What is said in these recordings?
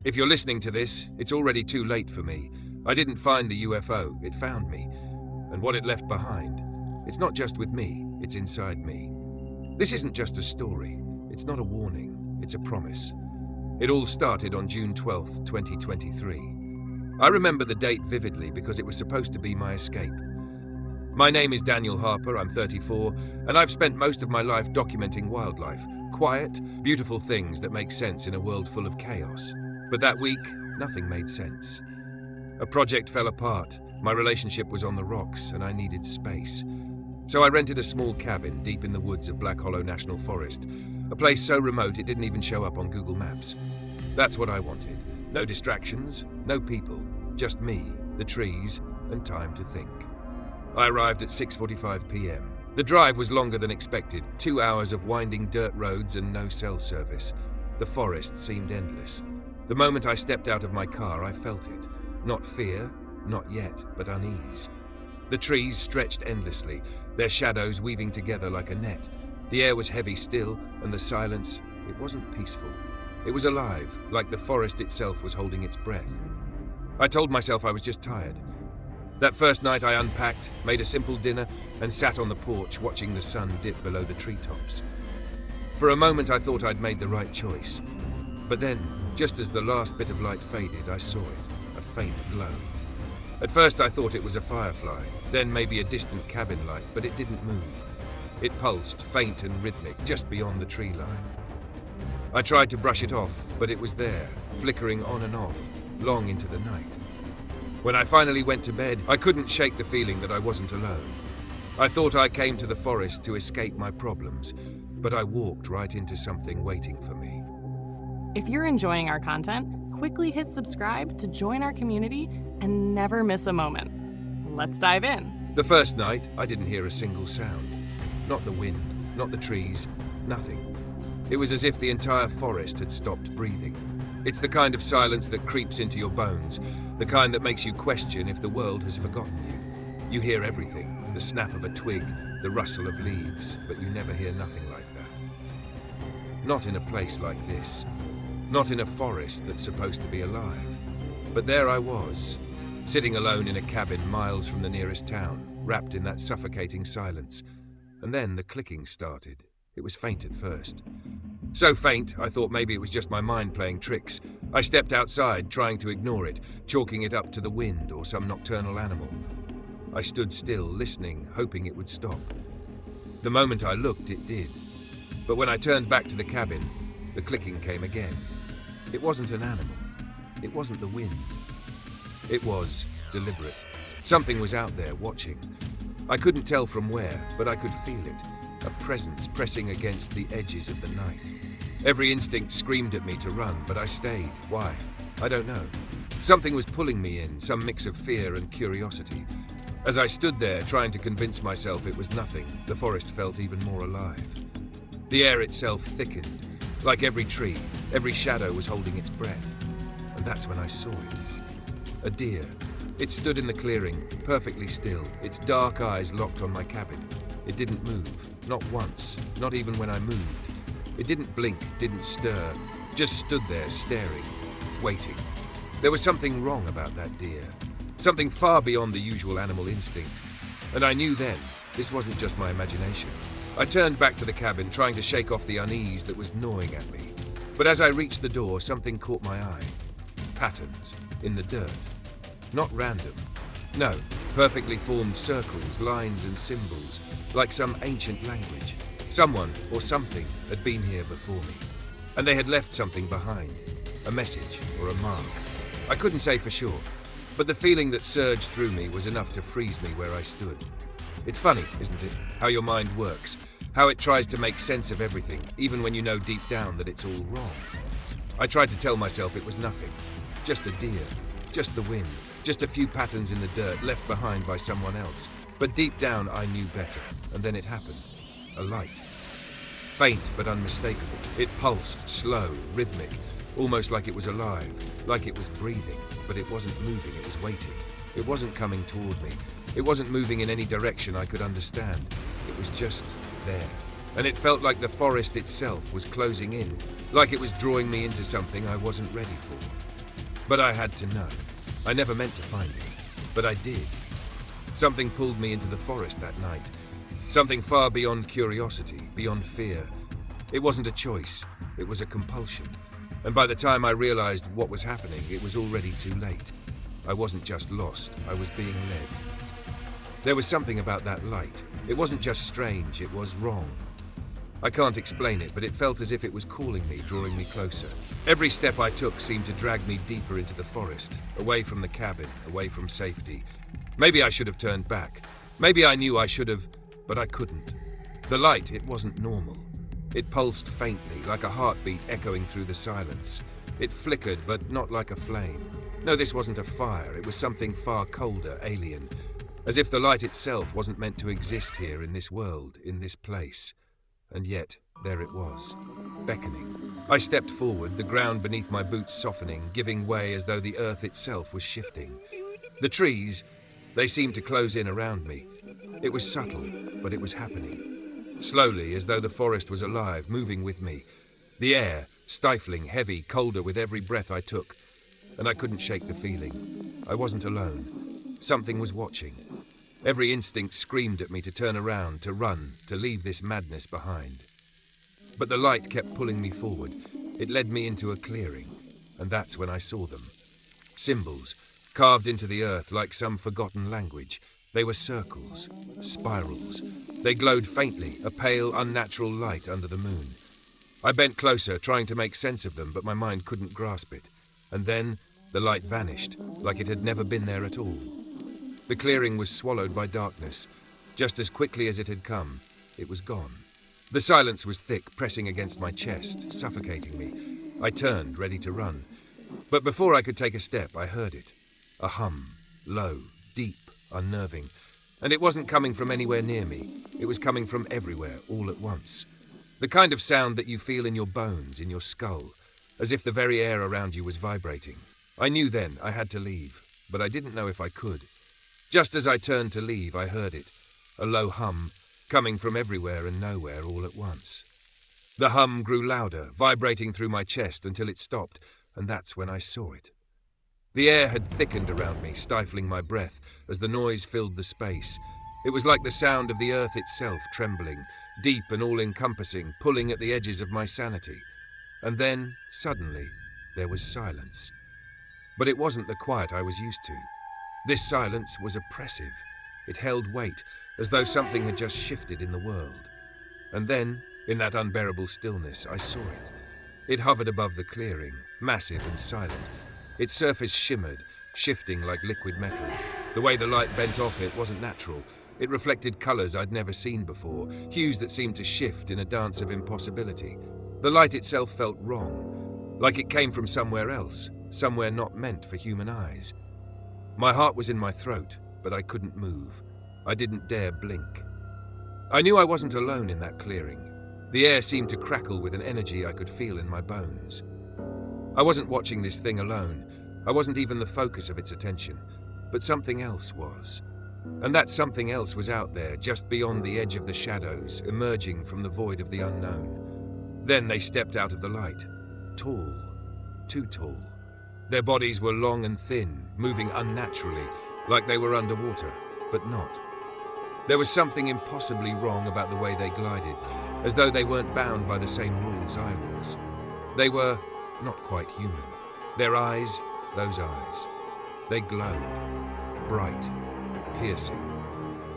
If you're listening to this, it's already too late for me. I didn't find the UFO, it found me. And what it left behind, it's not just with me, it's inside me. This isn't just a story, it's not a warning, it's a promise. It all started on June 12th, 2023. I remember the date vividly because it was supposed to be my escape. My name is Daniel Harper, I'm 34, and I've spent most of my life documenting wildlife. Quiet, beautiful things that make sense in a world full of chaos. But that week, nothing made sense. A project fell apart, my relationship was on the rocks, and I needed space. So I rented a small cabin deep in the woods of Black Hollow National Forest, a place so remote it didn't even show up on Google Maps. That's what I wanted. No distractions, no people, just me, the trees, and time to think. I arrived at 6:45 p.m. The drive was longer than expected, 2 hours of winding dirt roads and no cell service. The forest seemed endless. The moment I stepped out of my car, I felt it. Not fear, not yet, but unease. The trees stretched endlessly, their shadows weaving together like a net. The air was heavy still, and the silence, it wasn't peaceful. It was alive, like the forest itself was holding its breath. I told myself I was just tired. That first night I unpacked, made a simple dinner, and sat on the porch watching the sun dip below the treetops. For a moment I thought I'd made the right choice. But then, just as the last bit of light faded, I saw it, a faint glow. At first I thought it was a firefly, then maybe a distant cabin light, but it didn't move. It pulsed, faint and rhythmic, just beyond the tree line. I tried to brush it off, but it was there, flickering on and off, long into the night. When I finally went to bed, I couldn't shake the feeling that I wasn't alone. I thought I came to the forest to escape my problems, but I walked right into something waiting for me. If you're enjoying our content, quickly hit subscribe to join our community and never miss a moment. Let's dive in. The first night, I didn't hear a single sound. Not the wind, not the trees, nothing. It was as if the entire forest had stopped breathing. It's the kind of silence that creeps into your bones, the kind that makes you question if the world has forgotten you. You hear everything, the snap of a twig, the rustle of leaves, but you never hear nothing like that. Not in a place like this. Not in a forest that's supposed to be alive. But there I was, sitting alone in a cabin miles from the nearest town, wrapped in that suffocating silence. And then the clicking started. It was faint at first. So faint, I thought maybe it was just my mind playing tricks. I stepped outside, trying to ignore it, chalking it up to the wind or some nocturnal animal. I stood still, listening, hoping it would stop. The moment I looked, it did. But when I turned back to the cabin, the clicking came again. It wasn't an animal. It wasn't the wind. It was deliberate. Something was out there, watching. I couldn't tell from where, but I could feel it. A presence pressing against the edges of the night. Every instinct screamed at me to run, but I stayed. Why? I don't know. Something was pulling me in, some mix of fear and curiosity. As I stood there, trying to convince myself it was nothing, the forest felt even more alive. The air itself thickened. Like every tree, every shadow was holding its breath. And that's when I saw it. A deer. It stood in the clearing, perfectly still, its dark eyes locked on my cabin. It didn't move, not once, not even when I moved. It didn't blink, didn't stir, just stood there staring, waiting. There was something wrong about that deer, something far beyond the usual animal instinct. And I knew then, this wasn't just my imagination. I turned back to the cabin, trying to shake off the unease that was gnawing at me. But as I reached the door, something caught my eye. Patterns, in the dirt. Not random. No, perfectly formed circles, lines and symbols, like some ancient language. Someone or something had been here before me. And they had left something behind. A message or a mark. I couldn't say for sure, but the feeling that surged through me was enough to freeze me where I stood. It's funny, isn't it, how your mind works, how it tries to make sense of everything, even when you know deep down that it's all wrong. I tried to tell myself it was nothing, just a deer, just the wind, just a few patterns in the dirt left behind by someone else. But deep down I knew better, and then it happened. A light. Faint but unmistakable. It pulsed, slow, rhythmic, almost like it was alive, like it was breathing, but it wasn't moving, it was waiting. It wasn't coming toward me. It wasn't moving in any direction I could understand. It was just there. And it felt like the forest itself was closing in, like it was drawing me into something I wasn't ready for. But I had to know. I never meant to find it, but I did. Something pulled me into the forest that night. Something far beyond curiosity, beyond fear. It wasn't a choice, it was a compulsion. And by the time I realized what was happening, it was already too late. I wasn't just lost, I was being led. There was something about that light. It wasn't just strange, it was wrong. I can't explain it, but it felt as if it was calling me, drawing me closer. Every step I took seemed to drag me deeper into the forest, away from the cabin, away from safety. Maybe I should have turned back. Maybe I knew I should have, but I couldn't. The light, it wasn't normal. It pulsed faintly, like a heartbeat echoing through the silence. It flickered, but not like a flame. No, this wasn't a fire. It was something far colder, alien. As if the light itself wasn't meant to exist here in this world, in this place. And yet, there it was, beckoning. I stepped forward, the ground beneath my boots softening, giving way as though the earth itself was shifting. The trees, they seemed to close in around me. It was subtle, but it was happening. Slowly, as though the forest was alive, moving with me. The air, stifling, heavy, colder with every breath I took. And I couldn't shake the feeling. I wasn't alone. Something was watching. Every instinct screamed at me to turn around, to run, to leave this madness behind. But the light kept pulling me forward. It led me into a clearing, and that's when I saw them. Symbols, carved into the earth like some forgotten language. They were circles, spirals. They glowed faintly, a pale, unnatural light under the moon. I bent closer, trying to make sense of them, but my mind couldn't grasp it. And then the light vanished, like it had never been there at all. The clearing was swallowed by darkness. Just as quickly as it had come, it was gone. The silence was thick, pressing against my chest, suffocating me. I turned, ready to run. But before I could take a step, I heard it. A hum, low, deep, unnerving. And it wasn't coming from anywhere near me. It was coming from everywhere, all at once. The kind of sound that you feel in your bones, in your skull, as if the very air around you was vibrating. I knew then I had to leave, but I didn't know if I could. Just as I turned to leave, I heard it, a low hum, coming from everywhere and nowhere all at once. The hum grew louder, vibrating through my chest until it stopped, and that's when I saw it. The air had thickened around me, stifling my breath as the noise filled the space. It was like the sound of the earth itself trembling, deep and all-encompassing, pulling at the edges of my sanity. And then, suddenly, there was silence. But it wasn't the quiet I was used to. This silence was oppressive. It held weight, as though something had just shifted in the world. And then, in that unbearable stillness, I saw it. It hovered above the clearing, massive and silent. Its surface shimmered, shifting like liquid metal. The way the light bent off it wasn't natural. It reflected colors I'd never seen before, hues that seemed to shift in a dance of impossibility. The light itself felt wrong, like it came from somewhere else, somewhere not meant for human eyes. My heart was in my throat, but I couldn't move. I didn't dare blink. I knew I wasn't alone in that clearing. The air seemed to crackle with an energy I could feel in my bones. I wasn't watching this thing alone. I wasn't even the focus of its attention, but something else was. And that something else was out there, just beyond the edge of the shadows, emerging from the void of the unknown. Then they stepped out of the light. Tall. Too tall. Their bodies were long and thin, moving unnaturally, like they were underwater, but not. There was something impossibly wrong about the way they glided, as though they weren't bound by the same rules I was. They were not quite human. Their eyes, those eyes, they glowed, bright, piercing,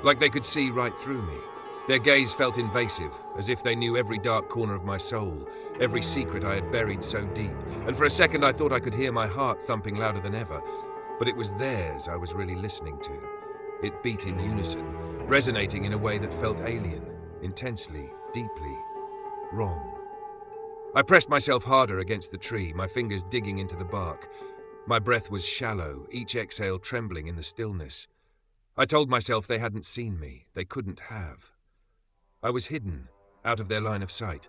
like they could see right through me. Their gaze felt invasive, as if they knew every dark corner of my soul, every secret I had buried so deep. And for a second I thought I could hear my heart thumping louder than ever, but it was theirs I was really listening to. It beat in unison, resonating in a way that felt alien, intensely, deeply wrong. I pressed myself harder against the tree, my fingers digging into the bark. My breath was shallow, each exhale trembling in the stillness. I told myself they hadn't seen me, they couldn't have. I was hidden, out of their line of sight.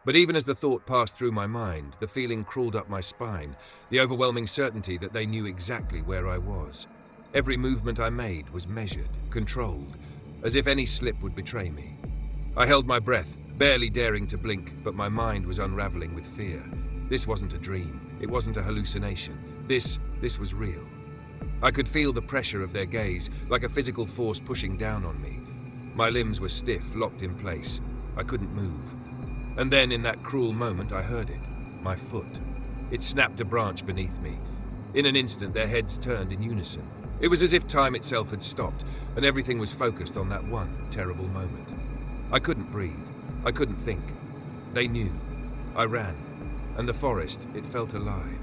But even as the thought passed through my mind, the feeling crawled up my spine, the overwhelming certainty that they knew exactly where I was. Every movement I made was measured, controlled, as if any slip would betray me. I held my breath, barely daring to blink, but my mind was unraveling with fear. This wasn't a dream. It wasn't a hallucination. This was real. I could feel the pressure of their gaze, like a physical force pushing down on me. My limbs were stiff, locked in place. I couldn't move. And then, in that cruel moment, I heard it. My foot. It snapped a branch beneath me. In an instant, their heads turned in unison. It was as if time itself had stopped, and everything was focused on that one terrible moment. I couldn't breathe. I couldn't think. They knew. I ran. And the forest, it felt alive.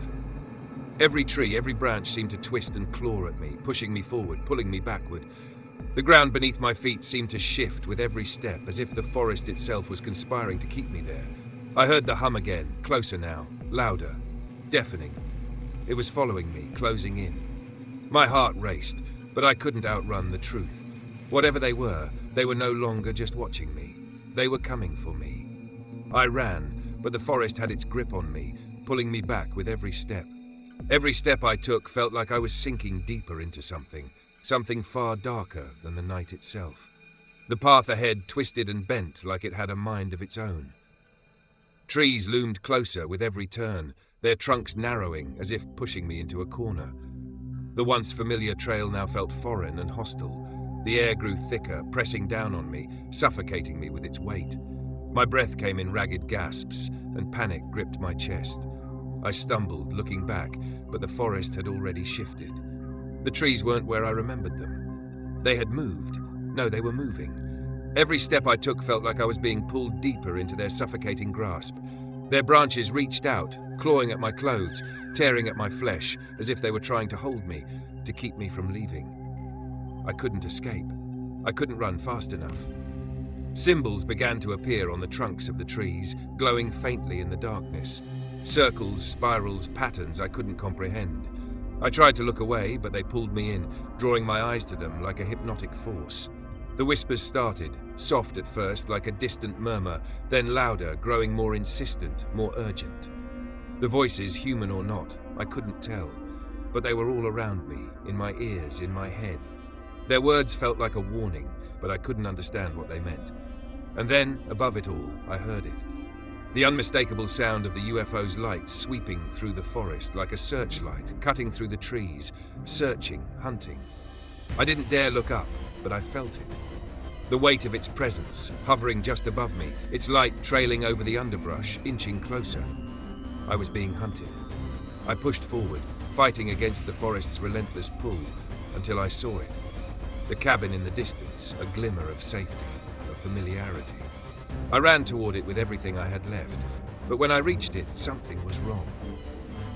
Every tree, every branch seemed to twist and claw at me, pushing me forward, pulling me backward. The ground beneath my feet seemed to shift with every step, as if the forest itself was conspiring to keep me there. I heard the hum again, closer now, louder, deafening. It was following me, closing in. My heart raced, but I couldn't outrun the truth. Whatever they were no longer just watching me. They were coming for me. I ran, but the forest had its grip on me, pulling me back with every step. Every step I took felt like I was sinking deeper into something far darker than the night itself. The path ahead twisted and bent like it had a mind of its own. Trees loomed closer with every turn, their trunks narrowing as if pushing me into a corner. The once familiar trail now felt foreign and hostile. The air grew thicker, pressing down on me, suffocating me with its weight. My breath came in ragged gasps, and panic gripped my chest. I stumbled, looking back, but the forest had already shifted. The trees weren't where I remembered them. They had moved. No, they were moving. Every step I took felt like I was being pulled deeper into their suffocating grasp. Their branches reached out, clawing at my clothes, tearing at my flesh, as if they were trying to hold me, to keep me from leaving. I couldn't escape. I couldn't run fast enough. Symbols began to appear on the trunks of the trees, glowing faintly in the darkness. Circles, spirals, patterns I couldn't comprehend. I tried to look away, but they pulled me in, drawing my eyes to them like a hypnotic force. The whispers started, soft at first, like a distant murmur, then louder, growing more insistent, more urgent. The voices, human or not, I couldn't tell, but they were all around me, in my ears, in my head. Their words felt like a warning, but I couldn't understand what they meant. And then, above it all, I heard it. The unmistakable sound of the UFO's light sweeping through the forest like a searchlight, cutting through the trees, searching, hunting. I didn't dare look up, but I felt it. The weight of its presence, hovering just above me, its light trailing over the underbrush, inching closer. I was being hunted. I pushed forward, fighting against the forest's relentless pull, until I saw it. The cabin in the distance, a glimmer of safety, of familiarity. I ran toward it with everything I had left, but when I reached it, something was wrong.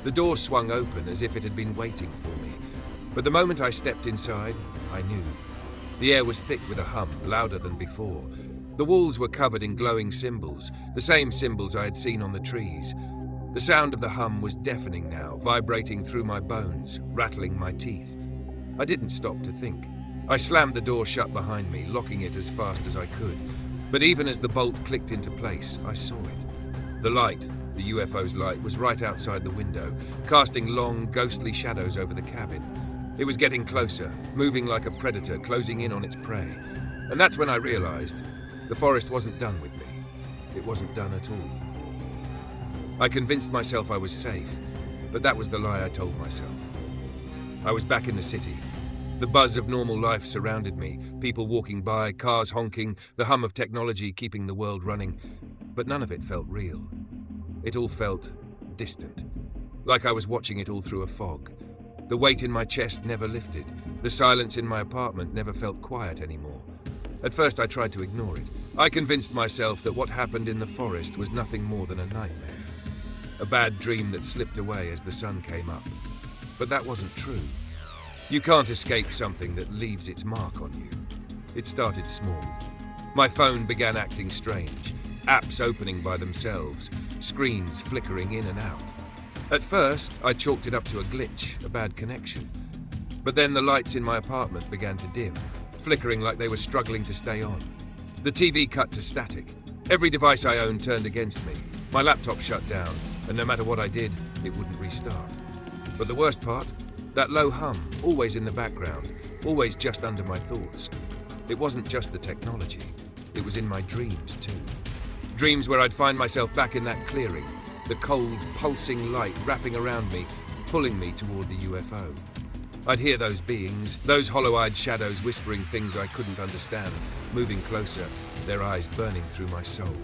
The door swung open as if it had been waiting for me, but the moment I stepped inside, I knew. The air was thick with a hum, louder than before. The walls were covered in glowing symbols, the same symbols I had seen on the trees. The sound of the hum was deafening now, vibrating through my bones, rattling my teeth. I didn't stop to think. I slammed the door shut behind me, locking it as fast as I could. But even as the bolt clicked into place, I saw it. The light, the UFO's light, was right outside the window, casting long, ghostly shadows over the cabin. It was getting closer, moving like a predator, closing in on its prey. And that's when I realized the forest wasn't done with me. It wasn't done at all. I convinced myself I was safe, but that was the lie I told myself. I was back in the city. The buzz of normal life surrounded me, people walking by, cars honking, the hum of technology keeping the world running, but none of it felt real. It all felt distant, like I was watching it all through a fog. The weight in my chest never lifted. The silence in my apartment never felt quiet anymore. At first I tried to ignore it. I convinced myself that what happened in the forest was nothing more than a nightmare. A bad dream that slipped away as the sun came up. But that wasn't true. You can't escape something that leaves its mark on you. It started small. My phone began acting strange, apps opening by themselves, screens flickering in and out. At first, I chalked it up to a glitch, a bad connection. But then the lights in my apartment began to dim, flickering like they were struggling to stay on. The TV cut to static. Every device I owned turned against me. My laptop shut down, and no matter what I did, it wouldn't restart. But the worst part? That low hum, always in the background, always just under my thoughts. It wasn't just the technology, it was in my dreams too. Dreams where I'd find myself back in that clearing, the cold, pulsing light wrapping around me, pulling me toward the UFO. I'd hear those beings, those hollow-eyed shadows whispering things I couldn't understand, moving closer, their eyes burning through my soul.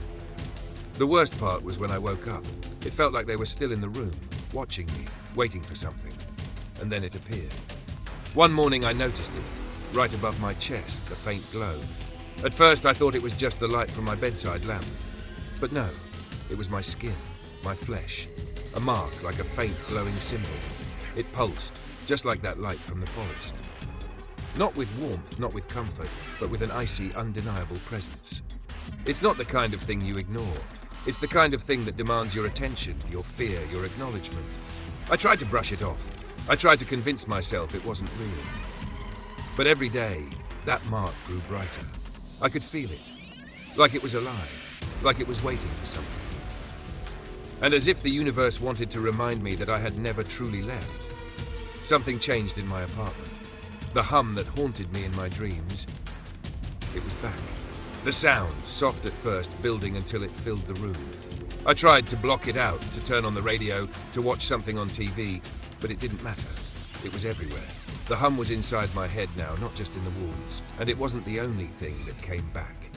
The worst part was when I woke up. It felt like they were still in the room, watching me, waiting for something. And then it appeared. One morning I noticed it, right above my chest, a faint glow. At first I thought it was just the light from my bedside lamp. But no, it was my skin, my flesh, a mark like a faint glowing symbol. It pulsed, just like that light from the forest. Not with warmth, not with comfort, but with an icy, undeniable presence. It's not the kind of thing you ignore. It's the kind of thing that demands your attention, your fear, your acknowledgement. I tried to brush it off. I tried to convince myself it wasn't real. But every day, that mark grew brighter. I could feel it, like it was alive, like it was waiting for something. And as if the universe wanted to remind me that I had never truly left, something changed in my apartment. The hum that haunted me in my dreams, it was back. The sound, soft at first, building until it filled the room. I tried to block it out, to turn on the radio, to watch something on TV, but it didn't matter. It was everywhere. The hum was inside my head now, not just in the walls, and it wasn't the only thing that came back.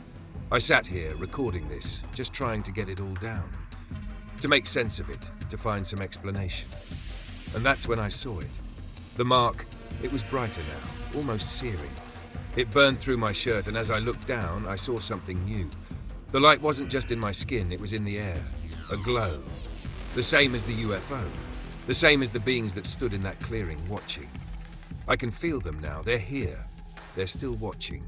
I sat here, recording this, just trying to get it all down, to make sense of it, to find some explanation. And that's when I saw it. The mark, it was brighter now, almost searing. It burned through my shirt, and as I looked down, I saw something new. The light wasn't just in my skin, it was in the air, a glow. The same as the UFO, the same as the beings that stood in that clearing watching. I can feel them now, they're here, they're still watching.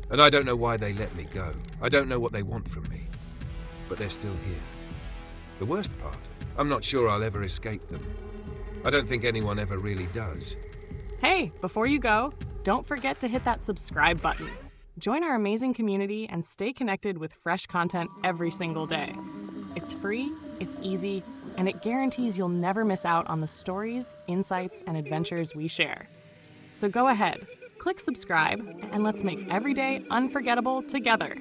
And I don't know why they let me go. I don't know what they want from me, but they're still here. The worst part, I'm not sure I'll ever escape them. I don't think anyone ever really does. Hey, before you go, don't forget to hit that subscribe button. Join our amazing community and stay connected with fresh content every single day. It's free, it's easy, and it guarantees you'll never miss out on the stories, insights, and adventures we share. So go ahead, click subscribe, and let's make every day unforgettable together.